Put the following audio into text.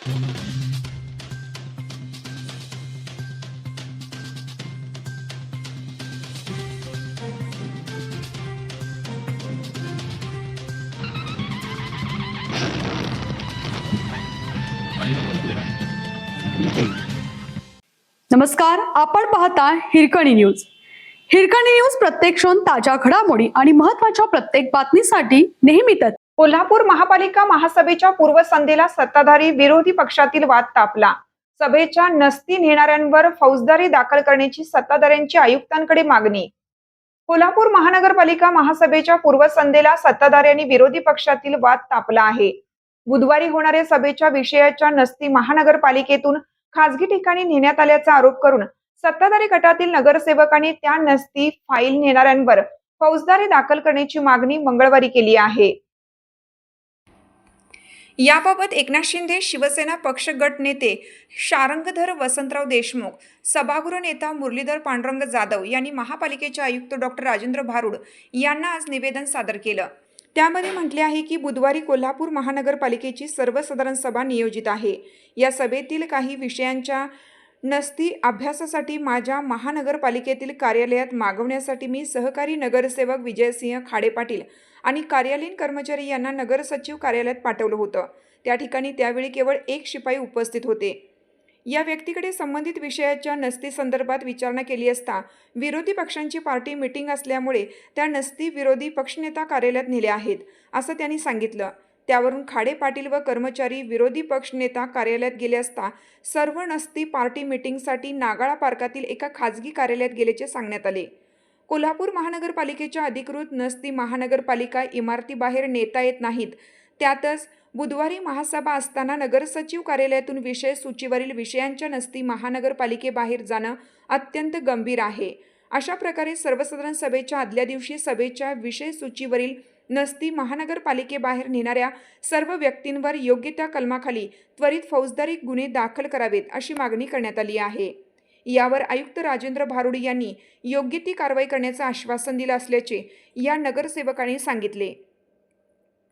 नमस्कार, आपण पाहता हिरकणी न्यूज. हिरकणी न्यूज प्रत्येक क्षण ताज्या घडामोडी आणि महत्त्वाच्या प्रत्येक बातमीसाठी नेहमीच. कोल्हापूर महापालिका महासभेच्या पूर्वसंध्येला सत्ताधारी विरोधी पक्षातील वाद तापला. सभेच्या नसती नेणाऱ्यांवर फौजदारी दाखल करण्याची सत्ताधाऱ्यांची आयुक्तांकडे मागणी. कोल्हापूर महानगरपालिका महासभेच्या पूर्वसंध्येला सत्ताधारी आणि विरोधी पक्षातील वाद तापला आहे. बुधवारी होणाऱ्या सभेच्या विषयाच्या नसती महानगरपालिकेतून खासगी ठिकाणी नेण्यात आल्याचा आरोप करून सत्ताधारी गटातील नगरसेवकांनी त्या नसती फाईल नेणाऱ्यांवर फौजदारी दाखल करण्याची मागणी मंगळवारी केली आहे. याबाबत एकनाथ शिंदे, शिवसेना पक्ष गट नेते शारंगधर वसंतराव देशमुख, सभागृह नेता मुरलीधर पांडुरंग जाधव यांनी महापालिकेचे आयुक्त डॉक्टर राजेंद्र भारुड यांना आज निवेदन सादर केलं. त्यामध्ये म्हटले आहे की बुधवारी कोल्हापूर महानगरपालिकेची सर्वसाधारण सभा नियोजित आहे. या सभेतील काही विषयांच्या नसती अभ्यासासाठी माझ्या महानगरपालिकेतील कार्यालयात मागवण्यासाठी मी सहकारी नगरसेवक विजयसिंह खाडे पाटील आणि कार्यालयीन कर्मचारी यांना नगर सचिव कार्यालयात पाठवलं होतं. त्या ठिकाणी त्यावेळी केवळ एक शिपाई उपस्थित होते. या व्यक्तीकडे संबंधित विषयाच्या नसती संदर्भात विचारणा केली असता विरोधी पक्षांची पार्टी मीटिंग असल्यामुळे त्या नसती विरोधी पक्षनेता कार्यालयात नेल्या आहेत असं त्यांनी सांगितलं. त्यावरून खाडे पाटील व कर्मचारी विरोधी पक्षनेता कार्यालयात गेले असता सर्व नसती पार्टी मीटिंगसाठी नागाळा पार्कातील एका खाजगी कार्यालयात गेल्याचे सांगण्यात आले. कोल्हापूर महानगरपालिकेच्या अधिकृत नसती महानगरपालिका इमारतीबाहेर नेता येत नाहीत. त्यातच बुधवारी महासभा असताना नगरसचिव कार्यालयातून विषय सूचीवरील विषयांच्या नसती महानगरपालिकेबाहेर जाणं अत्यंत गंभीर आहे. अशा प्रकारे सर्वसाधारण सभेच्या आदल्या दिवशी सभेच्या विषय सूचीवरील नसती महानगरपालिकेबाहेर नेणाऱ्या सर्व व्यक्तींवर योग्य त्या कलमाखाली त्वरित फौजदारी गुन्हे दाखल करावेत अशी मागणी करण्यात आली आहे. यावर आयुक्त राजेंद्र भारुड यांनी योग्य ती कारवाई करण्याचं आश्वासन दिलं असल्याचे या नगरसेवकांनी सांगितले.